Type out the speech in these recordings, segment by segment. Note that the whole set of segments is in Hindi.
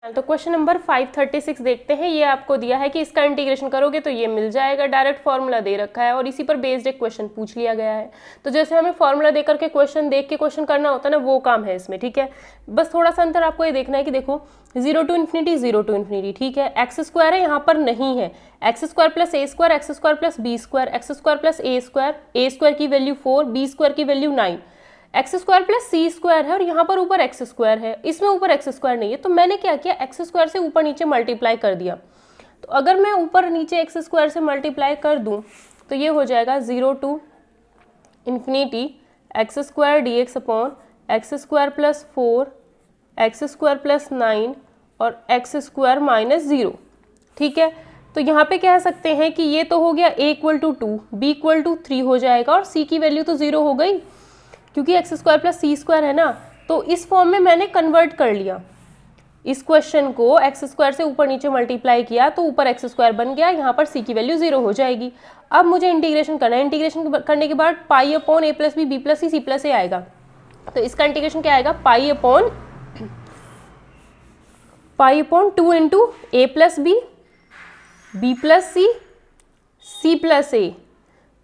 तो क्वेश्चन नंबर 536 देखते हैं। ये आपको दिया है कि इसका इंटीग्रेशन करोगे तो ये मिल जाएगा, डायरेक्ट फॉर्मूला दे रखा है और इसी पर बेस्ड एक क्वेश्चन पूछ लिया गया है। तो जैसे हमें फॉर्मूला देकर के क्वेश्चन देख के क्वेश्चन करना होता है ना, वो काम है इसमें। ठीक है, बस थोड़ा सा अंतर आपको ये देखना है कि देखो 0 to ∞, 0 to ∞, ठीक है। एक्स स्क्वायर है, यहाँ पर नहीं है। X square plus a square, x square plus b square, x square plus a square की वैल्यू 4, बी स्क्वायर की value 9, x square plus c square है और यहाँ पर ऊपर एक्स स्क्वायर है, इसमें ऊपर एक्स स्क्वायर नहीं है। तो मैंने क्या किया, एक्स स्क्वायर से ऊपर नीचे मल्टीप्लाई कर दिया। तो अगर मैं ऊपर नीचे एक्स स्क्वायर से मल्टीप्लाई कर दूं तो ये हो जाएगा 0 to ∞ x square D x upon x square plus 4 x square plus 9 और एक्स स्क्वायर माइनस 0। ठीक है, तो यहाँ पे कह सकते हैं कि ये तो हो गया a = 2, b = 3 हो जाएगा और c की वैल्यू तो 0 हो गई क्योंकि x square plus c square है ना। तो इस फॉर्म में मैंने कन्वर्ट कर लिया इस क्वेश्चन को, एक्स स्क्वायर से ऊपर नीचे मल्टीप्लाई किया तो ऊपर एक्स स्क्वायर बन गया, यहाँ पर सी की वैल्यू 0 हो जाएगी। अब मुझे इंटीग्रेशन करना है। इंटीग्रेशन करने के बाद pi upon a plus b plus c plus a आएगा। तो इसका इंटीग्रेशन क्या आएगा, pi upon 2 into a plus b plus c plus a,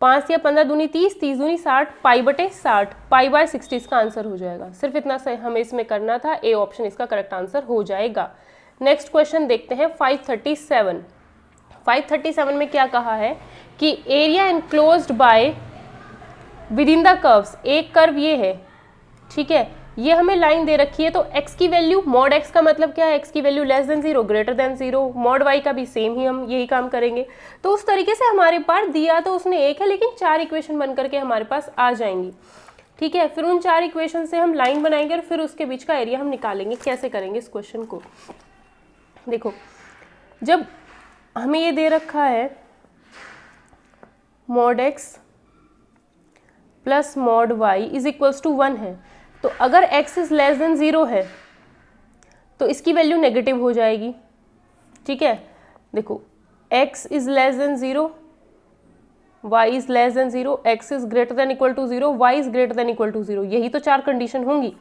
5 या 15 दूनी 30, 30 दूनी 60, पाई बटे 60, पाई बाय 60 इसका आंसर हो जाएगा। सिर्फ इतना से हमें इसमें करना था, ए ऑप्शन इसका करेक्ट आंसर हो जाएगा। नेक्स्ट क्वेश्चन देखते हैं 537। 537 में क्या कहा है कि area enclosed bye with in the curves, एक कर्व ये है, ठीक है, ये हमें लाइन दे रखी है। तो x की वैल्यू, मॉड x का मतलब क्या है, x की value less than 0 greater than 0, mod y का भी सेम ही हम यही काम करेंगे। तो उस तरीके से हमारे पास दिया तो उसने एक है, लेकिन 4 इक्वेशन बन करके हमारे पास आ जाएंगी। ठीक है, फिर उन 4 इक्वेशन से हम लाइन बनाएंगे और फिर उसके बीच का एरिया हम निकालेंगे। कैसे करेंगे इस क्वेश्चन को, देखो जब हमें ये दे रखा है mod x plus mod y is equals to 1 है, तो अगर x इज लेस देन 0 है तो इसकी वैल्यू नेगेटिव हो जाएगी। ठीक है, देखो x is less than 0, y is less than 0, x is greater than equal to 0, y is greater than equal to 0, यही तो 4 कंडीशन होंगी।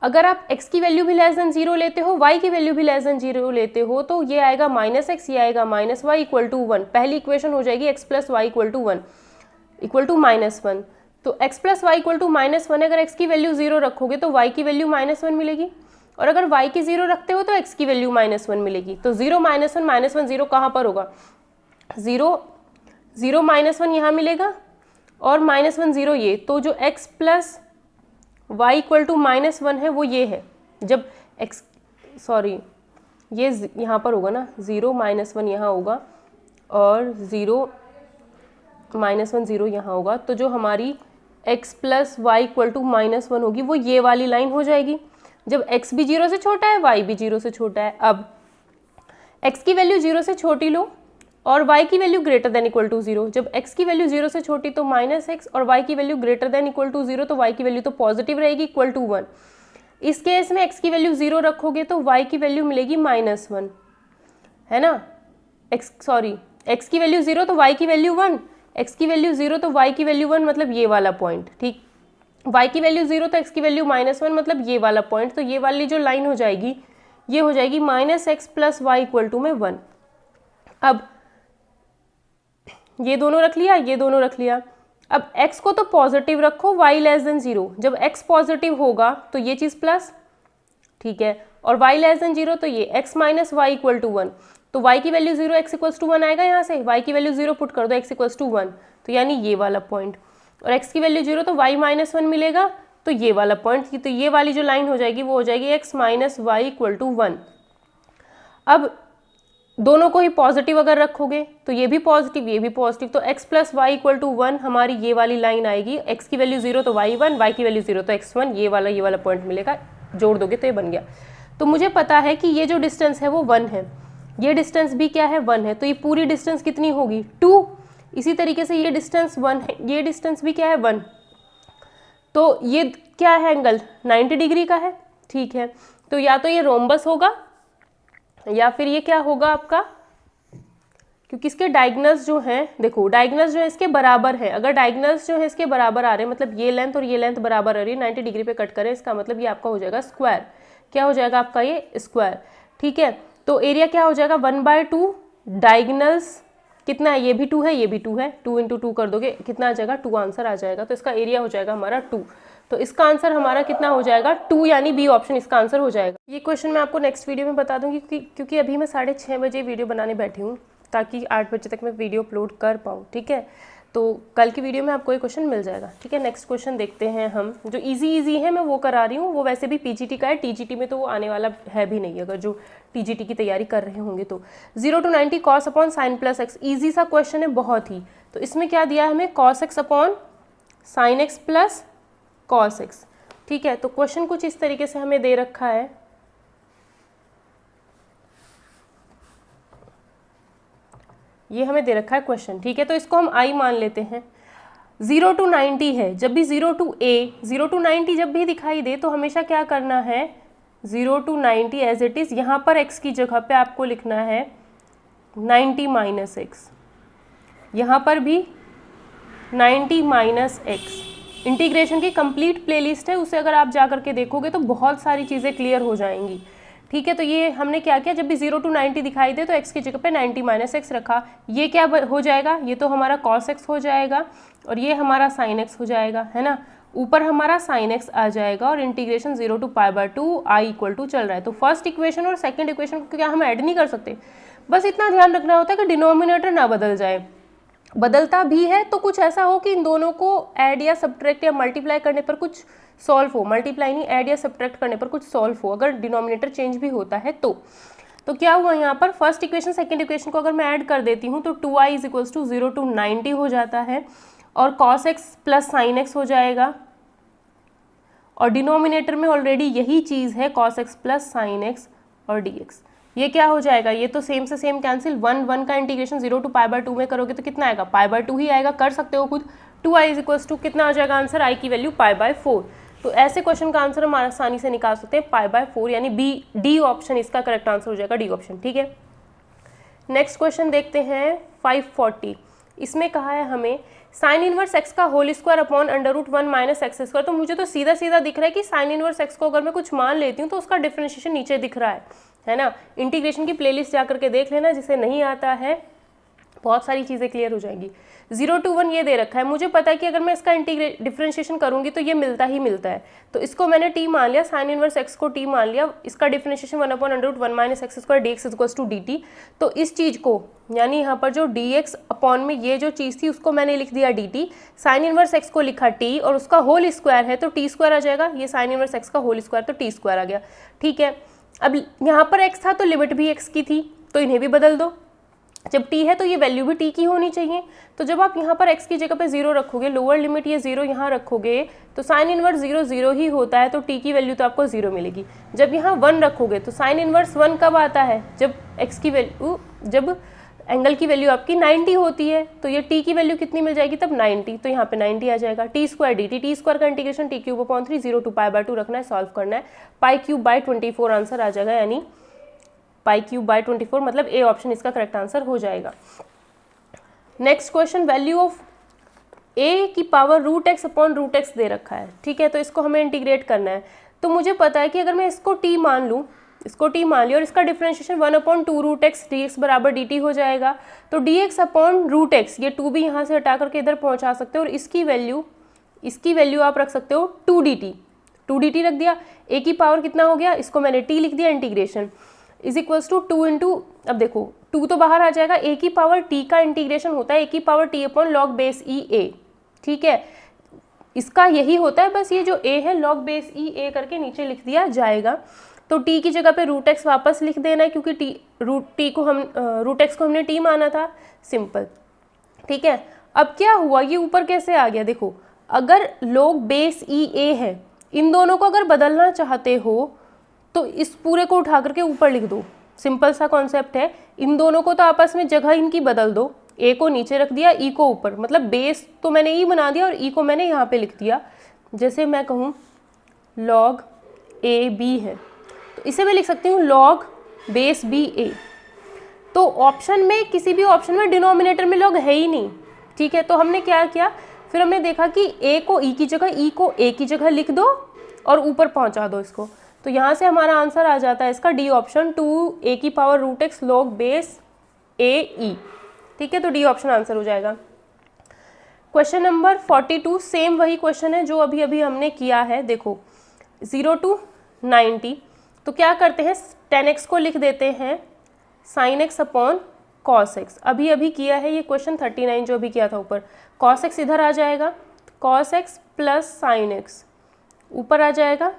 अगर आप x की वैल्यू भी लेस देन 0 लेते हो, y की वैल्यू भी लेस देन 0 लेते हो, तो ये आएगा -x, ये आएगा -y इक्वल टू 1। पहली इक्वेशन हो जाएगी x plus y equal to 1 equal to -1। तो x plus y equal to -1, अगर x की वैल्यू 0 रखोगे तो y की वैल्यू -1 मिलेगी, और अगर y की 0 रखते हो तो x की वैल्यू -1 मिलेगी। तो 0 -1 -1 0 कहाँ पर होगा, 0 0 -1 यहाँ मिलेगा और -1 0 ये, तो जो x plus y equal to -1 है वो ये है। जब x, सॉरी ये यहाँ पर होगा ना, 0 -1 यहाँ होगा और 0 -1 0 यहाँ होगा, तो जो हमारी x plus y equal to -1 होगी वो ये वाली लाइन हो जाएगी। जब x भी 0 से छोटा है, y भी 0 से छोटा है। अब x की वैल्यू 0 से छोटी लो और y की value greater than equal to 0। जब x की वैल्यू 0 से छोटी तो -x और y की value greater than equal to 0, तो y की वैल्यू तो पॉजिटिव रहेगी इक्वल टू 1। इस केस में x की वैल्यू 0 रखोगे तो y की वैल्यू मिलेगी -1, है ना। x की वैल्यू 0 तो y की वैल्यू 1, x की वैल्यू 0 तो y की वैल्यू 1, मतलब ये वाला पॉइंट। ठीक, y की वैल्यू 0 तो x की वैल्यू -1, मतलब ये वाला पॉइंट। तो ये वाली जो लाइन हो जाएगी ये हो जाएगी -x plus y equal to में 1। अब ये दोनों रख लिया, ये दोनों रख लिया। अब x को तो पॉजिटिव रखो, y लेस देन 0। जब x पॉजिटिव होगा तो ये चीज़ प्लस, ठीक है, और y लेस देन 0 तो ये x minus y equal to 1। तो y की वैल्यू 0, x इक्वल्स टू 1 आएगा यहाँ से, y की वैल्यू 0 पुट कर दो, x इक्वल्स टू 1, तो यानी ये वाला पॉइंट। और x की वैल्यू 0 तो y -1 मिलेगा, तो ये वाला पॉइंट। तो ये वाली जो लाइन हो जाएगी वो हो जाएगी x minus y equal to 1। अब दोनों को ही पॉजिटिव अगर रखोगे तो ये भी पॉजिटिव, ये भी पॉजिटिव, तो x plus y equal to 1 हमारी ये वाली लाइन आएगी। x की वैल्यू 0 तो y 1, y की वैल्यू 0 तो x 1, ये वाला पॉइंट मिलेगा। जोड़ दोगे तो ये बन गया। तो मुझे पता है कि ये जो डिस्टेंस है वो 1 है, ये डिस्टेंस भी क्या है, 1 है, तो ये पूरी डिस्टेंस कितनी होगी, 2। इसी तरीके से ये डिस्टेंस 1 है, ये डिस्टेंस भी क्या है, 1। तो ये क्या है, एंगल 90 डिग्री का है। ठीक है, तो या तो ये रोम्बस होगा या फिर ये क्या होगा आपका, क्योंकि इसके डायगोनल्स जो हैं, देखो डायगोनल्स जो है इसके बराबर है। अगर डायगोनल्स जो है इसके बराबर आ रहे हैं, मतलब ये लेंथ और ये लेंथ बराबर आ रही है, 90 डिग्री पे कट करें, इसका मतलब ये आपका हो जाएगा स्क्वायर। क्या हो जाएगा आपका, ये स्क्वायर। ठीक है। तो एरिया क्या हो जाएगा 1/2, डायगोनल्स कितना है, ये भी 2 है, ये भी 2 है, 2 × 2 कर दोगे कितना आ जाएगा 2 आंसर आ जाएगा। तो इसका एरिया हो जाएगा हमारा 2। तो इसका आंसर हमारा कितना हो जाएगा 2, यानी बी ऑप्शन इसका आंसर हो जाएगा। ये क्वेश्चन मैं आपको नेक्स्ट वीडियो में बता दूंगी क्योंकि अभी मैं 6:30 बजे वीडियो बनाने बैठी हूँ ताकि 8 बजे तक मैं वीडियो अपलोड कर पाऊँ। ठीक है, तो कल की वीडियो में आपको ये क्वेश्चन मिल जाएगा। ठीक है, नेक्स्ट क्वेश्चन देखते हैं हम। जो इजी है मैं वो करा रही हूँ, वो वैसे भी पीजीटी का है, टीजीटी में तो वो आने वाला है भी नहीं, अगर जो टीजीटी की तैयारी कर रहे होंगे तो। 0 to 90 cos upon sine plus x, easy सा क्वेश्चन है बहुत ही। तो इसमें क्या दिया है हमें, cos x upon sine x plus cos x। ठीक है, तो क्वेश्चन कुछ इस तरीके से हमें दे रखा है। ये हमें दे रखा है क्वेश्चन। ठीक है, तो इसको हम आई मान लेते हैं। 0 to 90 है, जब भी 0 to a 0 to 90 जब भी दिखाई दे तो हमेशा क्या करना है 0 to 90 एज इट इज़, यहाँ पर x की जगह पे आपको लिखना है 90 माइनस एक्स, यहाँ पर भी 90 माइनस एक्स। इंटीग्रेशन की कंप्लीट प्लेलिस्ट है, उसे अगर आप जा करके देखोगे तो बहुत सारी चीज़ें क्लियर हो जाएंगी। ठीक है, तो ये हमने क्या किया, जब भी 0 to 90 दिखाई दे तो x की जगह पे 90 माइनस एक्स रखा। ये क्या हो जाएगा, ये तो हमारा cos x हो जाएगा और ये हमारा sin x हो जाएगा, है ना। ऊपर हमारा sin x आ जाएगा और इंटीग्रेशन 0 to π/2 i = चल रहा है। तो फर्स्ट इक्वेशन और सेकंड इक्वेशन को क्या हम ऐड नहीं कर सकते, बस इतना ध्यान रखना होता है कि डिनोमिनेटर ना बदल जाए। बदलता भी है तो कुछ ऐसा हो कि इन दोनों को ऐड या सब्ट्रैक्ट या मल्टीप्लाई करने पर कुछ सॉल्व हो, मल्टीप्लाई नहीं ऐड या सब्ट्रैक्ट करने पर कुछ सॉल्व हो, अगर डिनोमिनेटर चेंज भी होता है तो क्या हुआ यहाँ पर, फर्स्ट इक्वेशन सेकंड इक्वेशन को अगर मैं ऐड कर देती हूँ तो 2i = 0 to 90 हो जाता है और cos x plus sin x हो जाएगा और डिनोमिनेटर में ऑलरेडी यही चीज़ है cos x plus sin x और dx। ये क्या हो जाएगा, ये तो सेम से सेम कैंसिल, 1 का इंटीग्रेशन 0 to π/2 में करोगे तो कितना आएगा π/2 ही आएगा, कर सकते हो खुद। 2i = कितना आ जाएगा आंसर, i की वैल्यू π/4। तो ऐसे क्वेश्चन का आंसर हम आसानी से निकाल सकते हैं π/4, यानी डी ऑप्शन इसका करेक्ट आंसर हो जाएगा, डी ऑप्शन। ठीक है, नेक्स्ट क्वेश्चन देखते हैं 540। इसमें कहा है हमें साइन इनवर्स एक्स का whole square upon √1 minus x square. तो मुझे तो सीधा सीधा दिख रहा है कि साइन इनवर्स एक्स को अगर मैं कुछ मान लेती हूँ तो उसका डिफरेंशिएशन नीचे दिख रहा है ना। इंटीग्रेशन की प्लेलिस्ट जा करके देख लेना, जिसे नहीं आता है बहुत सारी चीज़ें क्लियर हो जाएंगी। 0 to 1 ये दे रखा है, मुझे पता है कि अगर मैं इसका डिफरेंशिएशन करूंगी तो ये मिलता ही मिलता है, तो इसको मैंने t मान लिया, साइन इनवर्स x को t मान लिया, इसका differentiation 1/√1 minus x square dx = dt। तो इस चीज़ को यानी यहाँ पर जो dx अपॉन में ये जो चीज़ थी उसको मैंने लिख दिया dt, साइन इनवर्स x को लिखा t और उसका होल स्क्वायर है तो t² आ जाएगा, ये साइन इनवर्स x का होल स्क्वायर तो t² आ गया। ठीक है, अब यहाँ पर x था तो लिमिट भी x की थी, तो इन्हें भी बदल दो, जब t है तो ये वैल्यू भी t की होनी चाहिए। तो जब आप यहाँ पर x की जगह पे 0 रखोगे, लोअर लिमिट ये 0 यहाँ रखोगे तो साइन इनवर्स 0 0 ही होता है, तो t की वैल्यू तो आपको 0 मिलेगी। जब यहाँ 1 रखोगे तो साइन इनवर्स 1 कब आता है, जब x की वैल्यू, जब एंगल की वैल्यू आपकी 90 होती है, तो ये t की वैल्यू कितनी मिल जाएगी तब 90, तो यहाँ पे 90 आ जाएगा। t² dt, t² का इंटीग्रेशन t³ 0 to π/2 रखना है, सॉल्व करना है, π³ आंसर आ जाएगा, यानी π³ मतलब ए ऑप्शन इसका करेक्ट आंसर हो जाएगा। Next question, value of a⁻√x upon √x दे रखा है। ठीक है, तो इसको हमें इंटीग्रेट करना है। तो मुझे पता है कि अगर मैं इसको t मान लूँ, इसको t मान लिया और इसका डिफरेंशिएशन 1/2√x dx = dt हो जाएगा, तो dx अपॉन √x, ये 2 भी यहाँ से हटा करके इधर पहुँचा सकते हो और इसकी वैल्यू आप रख सकते हो 2dt रख दिया, a की पावर कितना हो गया, इसको मैंने t लिख दिया, इंटीग्रेशन = 2 अब देखो 2 तो बाहर आ जाएगा, a की पावर t का इंटीग्रेशन होता है a की power t upon log base e a। ठीक है, इसका यही होता है, बस ये जो a है log बेस e a करके नीचे लिख दिया जाएगा। तो t की जगह पे √x वापस लिख देना है, क्योंकि √x को हमने t माना था, सिंपल। ठीक है, अब क्या हुआ, ये ऊपर कैसे आ गया, देखो अगर log बेस e a है, इन दोनों को अगर बदलना चाहते हो तो इस पूरे को उठा करके ऊपर लिख दो, सिंपल सा कॉन्सेप्ट है। इन दोनों को तो आपस में जगह इनकी बदल दो, a को नीचे रख दिया, e को ऊपर, मतलब बेस तो मैंने e बना दिया और e को मैंने यहाँ पे लिख दिया। जैसे मैं कहूँ log a b है तो इसे मैं लिख सकती हूँ log बेस b a। तो ऑप्शन में, किसी भी ऑप्शन में डिनोमिनेटर में log है ही नहीं। ठीक है, तो हमने क्या किया, फिर हमने देखा कि a को e की जगह, e को a की जगह लिख दो और ऊपर पहुँचा दो इसको। तो यहाँ से हमारा आंसर आ जाता है इसका डी ऑप्शन 2a की power root x log base AE। ठीक है, तो डी ऑप्शन आंसर हो जाएगा। क्वेश्चन नंबर 42 सेम वही क्वेश्चन है जो अभी अभी हमने किया है। देखो 0 to 90, तो क्या करते हैं 10x को लिख देते हैं sin x upon cos x। अभी अभी किया है ये क्वेश्चन 39 जो अभी किया था ऊपर। cos x इधर आ जाएगा, cos x plus sin x ऊपर आ जाएगा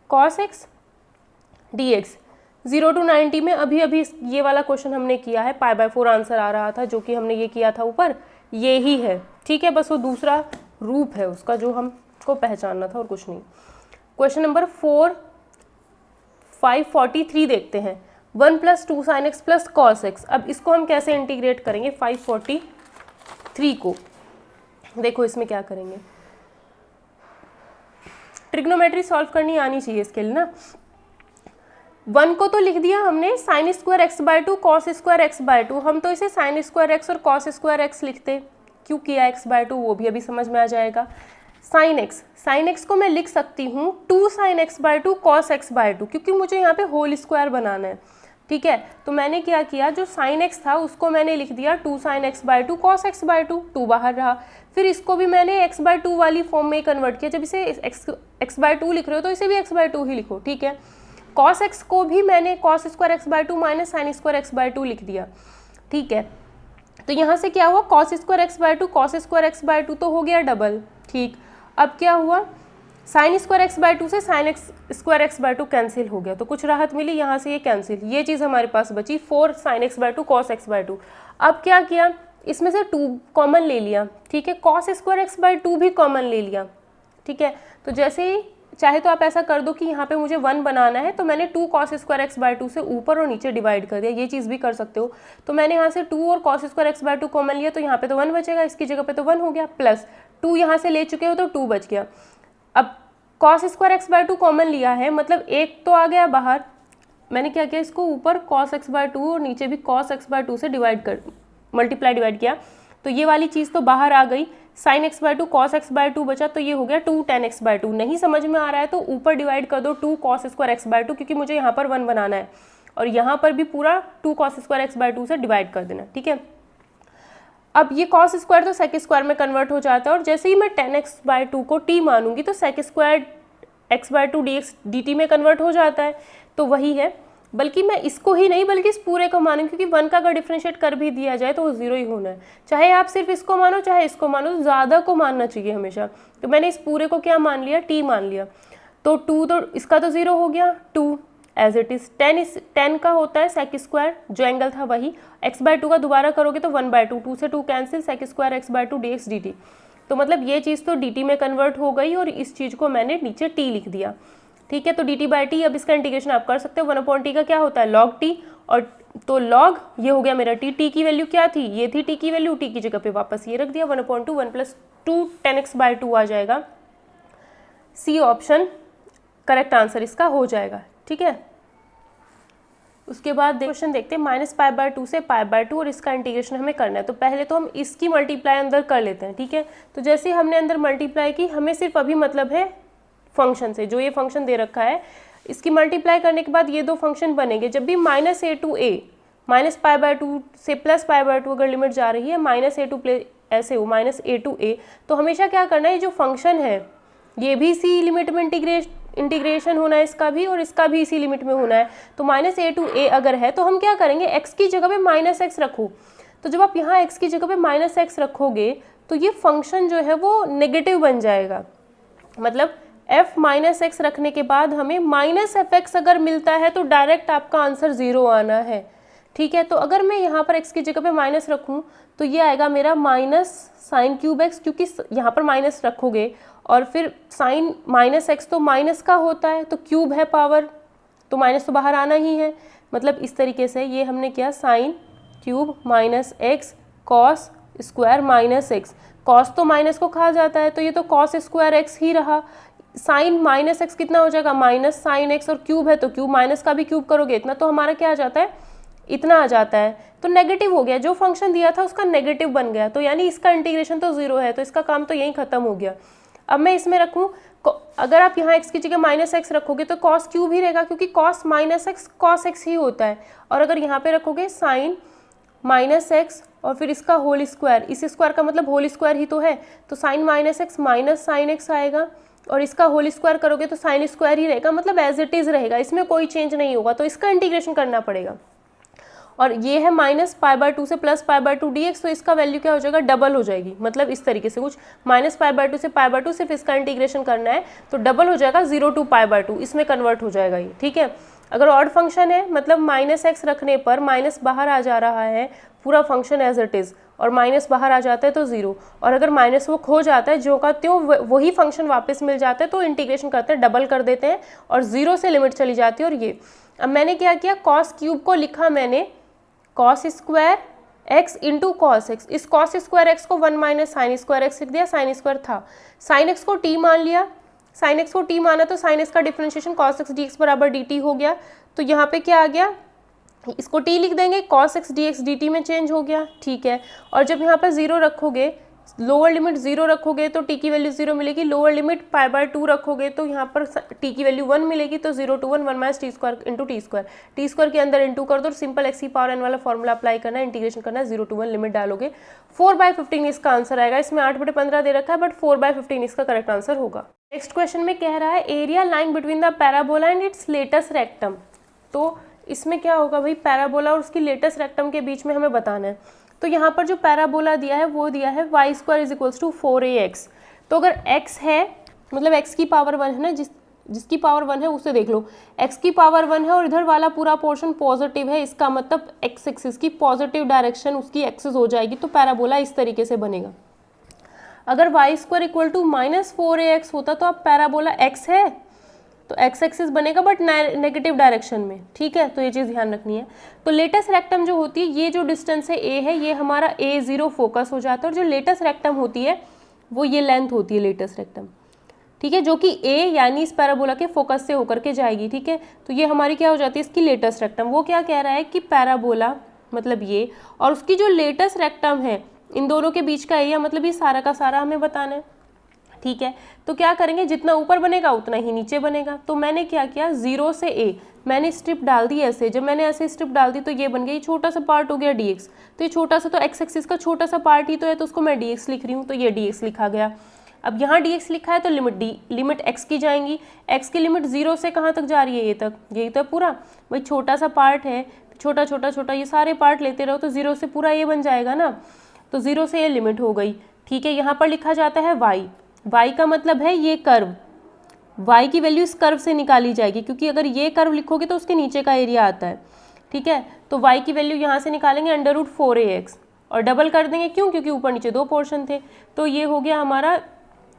cos x dx। 0 to 90 में अभी अभी ये वाला क्वेश्चन हमने किया है, π/4 आंसर आ रहा था जो कि हमने ये किया था ऊपर, ये ही है। ठीक है, बस वो दूसरा रूप है उसका जो हमको पहचानना था और कुछ नहीं। क्वेश्चन नंबर 543 देखते हैं। 1 + 2 sin x plus cos x। अब इसको हम कैसे इंटीग्रेट करेंगे 543 को? देखो इसमें क्या करेंगे, ट्रिग्नोमेट्री सॉल्व करनी आनी चाहिए इसके लिए ना। 1 को तो लिख दिया हमने sin square x/2 cos square x/2, हम तो इसे sin स्क्वायर x और cos स्क्वायर x लिखते, क्यों किया x/2 वो भी अभी समझ में आ जाएगा। sin x को मैं लिख सकती हूँ 2 sin x/2 cos x/2, क्योंकि मुझे यहाँ पे होल स्क्वायर बनाना है। ठीक है, तो मैंने क्या किया, जो sin x था उसको मैंने लिख दिया 2 sin x/2 cos x/2, 2 बाहर रहा। फिर इसको भी मैंने x/2 वाली फॉर्म में कन्वर्ट किया। जब इसे x/2 लिख रहे हो तो इसे भी x/2 ही लिखो। ठीक है, cos x को भी मैंने cos square x/2 minus sin square x/2 लिख दिया। ठीक है, तो यहाँ से क्या हुआ, cos square x/2 cos square x/2 तो हो गया डबल। ठीक, अब क्या हुआ, sin स्क्वायर x/2 से sin स्क्वायर x/2 कैंसिल हो गया, तो कुछ राहत मिली, यहाँ से ये कैंसिल, ये चीज़ हमारे पास बची 4 sin x/2 cos x/2। अब क्या किया, इसमें से 2 कॉमन ले लिया। ठीक है, cos स्क्वायर x/2 भी कॉमन ले लिया। ठीक है, तो जैसे ही चाहे तो आप ऐसा कर दो कि यहाँ पे मुझे 1 बनाना है, तो मैंने 2 cos स्क्वायर x/2 से ऊपर और नीचे डिवाइड कर दिया, ये चीज़ भी कर सकते हो। तो मैंने यहाँ से 2 और cos स्क्वायर x/2 कॉमन लिया, तो यहाँ पे तो 1 बचेगा, इसकी जगह पे तो 1 हो गया, प्लस 2 यहाँ से ले चुके हो तो 2 बच गया। अब cos स्क्वायर x/2 कॉमन लिया है, मतलब एक तो आ गया बाहर, मैंने क्या किया, इसको ऊपर cos x/2 और नीचे भी cos x/2 से डिवाइड किया, तो ये वाली चीज़ तो बाहर आ गई। sin x/2 cos x/2 बचा, तो ये हो गया 2 tan x/2। नहीं समझ में आ रहा है तो ऊपर डिवाइड कर दो 2 cos स्क्वायर x/2, क्योंकि मुझे यहाँ पर 1 बनाना है, और यहाँ पर भी पूरा 2 cos स्क्वायर x/2 से डिवाइड कर देना। ठीक है, अब ये cos स्क्वायर तो sec स्क्वायर में कन्वर्ट हो जाता है, और जैसे ही मैं tan x/2 को t मानूंगी तो sec square x/2 dx dt में कन्वर्ट हो जाता है। तो वही है, बल्कि मैं इसको ही नहीं बल्कि इस पूरे को मानूंगी, क्योंकि 1 का अगर डिफरेंशिएट कर भी दिया जाए तो वो 0 ही होना है। चाहे आप सिर्फ इसको मानो चाहे इसको मानो, तो ज़्यादा को मानना चाहिए हमेशा। तो मैंने इस पूरे को क्या मान लिया, t मान लिया, तो 2 तो इसका तो 0 हो गया, 2 एज इट इज़। 10 का होता है sec स्क्वायर, जो एंगल था वही, x/2 का दोबारा करोगे तो 1/2, 2 से 2 cancel, sec square x/2 dx dt। तो मतलब ये चीज़ तो dt में कन्वर्ट हो गई, और इस चीज़ को मैंने नीचे t लिख दिया। ठीक है, तो dt/t, अब इसका इंटीग्रेशन आप कर सकते हो। 1/t का क्या होता है, log t, और तो log ये हो गया मेरा t की वैल्यू क्या थी, ये थी t की वैल्यू, t की जगह पे वापस ये रख दिया, 1/2 1 + 2 tan x/2 आ जाएगा। सी ऑप्शन करेक्ट आंसर इसका हो जाएगा। ठीक है, उसके बाद क्वेश्चन देखते हैं -π/2 से π/2, और इसका इंटीग्रेशन हमें करना है। तो पहले तो हम इसकी मल्टीप्लाई अंदर कर लेते हैं। ठीक है, तो जैसे ही हमने अंदर मल्टीप्लाई की, हमें सिर्फ अभी मतलब है फंक्शन से, जो ये फंक्शन दे रखा है, इसकी मल्टीप्लाई करने के बाद ये 2 फंक्शन बनेंगे। जब भी -a to a, -π/2 से +π/2 अगर लिमिट जा रही है, -a to ऐसे हो -a to a, तो हमेशा क्या करना है, ये जो फंक्शन है ये भी इसी लिमिट में इंटीग्रेशन होना है, इसका भी और इसका भी इसी लिमिट में होना है। तो -a to a अगर है तो हम क्या करेंगे, x की जगह पे -x रखो। तो जब आप यहाँ x की जगह पे -x रखोगे तो ये फंक्शन जो है वो नेगेटिव बन जाएगा। मतलब f -x रखने के बाद हमें -fx अगर मिलता है तो डायरेक्ट आपका आंसर 0 आना है। ठीक है, तो अगर मैं यहाँ पर x की जगह पे माइनस रखूँ तो ये आएगा मेरा -sin³x, क्योंकि यहाँ पर माइनस रखोगे, और फिर sin -x तो माइनस का होता है, तो क्यूब है पावर, तो माइनस तो बाहर आना ही है। मतलब इस तरीके से ये हमने किया sin³ -x cos square -x, cos तो माइनस को खा जाता है, तो ये तो cos स्क्वायर x ही रहा। sin -x कितना हो जाएगा, -sin x, और क्यूब है तो क्यूब, माइनस का भी क्यूब करोगे इतना, तो हमारा क्या आ जाता है, इतना आ जाता है, तो नेगेटिव हो गया। जो फंक्शन दिया था उसका नेगेटिव बन गया, तो यानी इसका इंटीग्रेशन तो 0 है, तो इसका काम तो यहीं ख़त्म हो गया। अब मैं इसमें रखूँ, अगर आप यहाँ x की जगह माइनस एक्स रखोगे तो कॉस क्यूब ही रहेगा, क्योंकि cos minus x cos x ही होता है। और अगर यहाँ पे रखोगे साइन माइनस एक्स और फिर इसका होल स्क्वायर, इस स्क्वायर का मतलब होल स्क्वायर ही तो है, तो sine minus x minus sine x आएगा, और इसका होल स्क्वायर करोगे तो साइन स्क्वायर ही रहेगा, मतलब एज इट इज़ रहेगा, इसमें कोई चेंज नहीं होगा। तो इसका इंटीग्रेशन करना पड़ेगा। और ये है माइनस π/2 से प्लस π/2 dx, तो इसका वैल्यू क्या हो जाएगा, डबल हो जाएगी। मतलब इस तरीके से कुछ माइनस π/2 से π/2, सिर्फ इसका इंटीग्रेशन करना है तो डबल हो जाएगा 0 to π/2, इसमें कन्वर्ट हो जाएगा ये, ठीक है। अगर ऑड फंक्शन है, मतलब माइनस एक्स रखने पर माइनस बाहर आ जा रहा है, पूरा फंक्शन एज इट इज़, और माइनस बाहर आ जाता है तो 0, और अगर माइनस वो खो जाता है, जो का त्यों वही फंक्शन वापस मिल जाता है, तो इंटीग्रेशन करते हैं, डबल कर देते हैं और 0 से लिमिट चली जाती है। और ये अब मैंने क्या किया, कॉस क्यूब को लिखा मैंने cos square x into cos x, इस कॉस स्क्वायर एक्स को 1 माइनस साइन स्क्वायर एक्स लिख दिया, साइन स्क्वायर था, साइन एक्स को टी मान लिया, साइन एक्स को टी माना तो साइन एक्स का differentiation cos x D x बराबर डी टी हो गया। तो यहाँ पे क्या आ गया, इसको टी लिख देंगे, cos x D x D T में चेंज हो गया, ठीक है। और जब यहाँ पर 0 रखोगे, लोअर लिमिट 0 रखोगे तो टी की वैल्यू 0 मिलेगी, लोअर लिमिट π/2 रखोगे तो यहाँ पर टी की वैल्यू 1 मिलेगी, तो 0 to 1 1 minus T square into T square, T square के अंदर इंटू कर दो, सिंपल एक्स की पावर एन वाला फॉर्मूला अप्लाई करना है, इंटीग्रेशन करना है, 0 to 1 लिमिट डालोगे, 4/15 इसका आंसर आएगा। इसमें 8/15 दे रखा है, बट 4/15 इसका करेक्ट आंसर होगा। नेक्स्ट क्वेश्चन में कह रहा है area line between the parabola and it's latest rectum. तो इसमें क्या होगा भाई, पैराबोला और उसकी लेटस्ट रेक्टम के बीच में हमें बताना है। तो यहाँ पर जो पैराबोला दिया है वो दिया है y² = 4ax। तो अगर x है, मतलब x की पावर 1 है ना, जिसकी पावर 1 है उसे देख लो, x की पावर 1 है और इधर वाला पूरा पोर्शन पॉजिटिव है, इसका मतलब x एक्सिस की पॉजिटिव डायरेक्शन उसकी एक्सिस हो जाएगी, तो पैराबोला इस तरीके से बनेगा। अगर y² = -4ax होता तो अब पैराबोला x है तो x एक्सिस बनेगा बट नेगेटिव डायरेक्शन में, ठीक है। तो ये चीज़ ध्यान रखनी है। तो लेटेस्ट रेक्टम जो होती है, ये जो डिस्टेंस है a है, ये हमारा a0 फोकस हो जाता है, और जो लेटेस्ट रेक्टम होती है वो ये लेंथ होती है लेटेस्ट रेक्टम, ठीक है, जो कि a यानी इस पैराबोला के फोकस से होकर के जाएगी, ठीक है। तो ये हमारी क्या हो जाती है, इसकी लेटेस्ट रेक्टम। वो क्या कह रहा है कि पैराबोला मतलब ये और उसकी जो लेटेस्ट रेक्टम है, इन दोनों के बीच का एरिया, मतलब ये सारा का सारा हमें बताना है, ठीक है। तो क्या करेंगे, जितना ऊपर बनेगा उतना ही नीचे बनेगा। तो मैंने क्या किया, 0 से a मैंने स्ट्रिप डाल दी ऐसे, जब मैंने ऐसे स्ट्रिप डाल दी तो ये बन गई, छोटा सा पार्ट हो गया dx। तो ये छोटा सा, तो x एक्सिस का छोटा सा पार्ट ही तो है, तो उसको मैं dx लिख रही हूँ, तो ये dx लिखा गया। अब यहाँ dx लिखा है तो लिमिट x की जाएंगी, x की लिमिट 0 से कहाँ तक जा रही है, ये तक, यही तो पूरा भाई छोटा सा पार्ट है, छोटा छोटा छोटा ये सारे पार्ट लेते रहो तो 0 से पूरा ये बन जाएगा ना, तो 0 से ये लिमिट हो गई, ठीक है। यहाँ पर लिखा जाता है y का मतलब है ये कर्व, y की वैल्यू इस कर्व से निकाली जाएगी, क्योंकि अगर ये कर्व लिखोगे तो उसके नीचे का एरिया आता है, ठीक है। तो y की वैल्यू यहाँ से निकालेंगे √4ax और डबल कर देंगे, क्यों, क्योंकि ऊपर नीचे 2 पोर्शन थे। तो ये हो गया हमारा,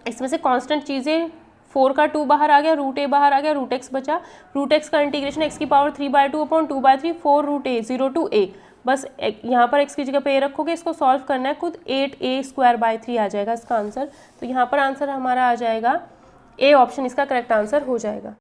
इसमें से कांस्टेंट चीज़ें, 4 का 2 बाहर आ गया, √a बाहर आ गया, √x बचा, √x का इंटीग्रेशन x की पावर 3/2/2/3 4√a 0 to a, बस यहाँ पर x की जगह पे a रखोगे, इसको सॉल्व करना है खुद, 8a² 3 आ जाएगा इसका आंसर। तो यहाँ पर आंसर हमारा आ जाएगा ए ऑप्शन, इसका करेक्ट आंसर हो जाएगा।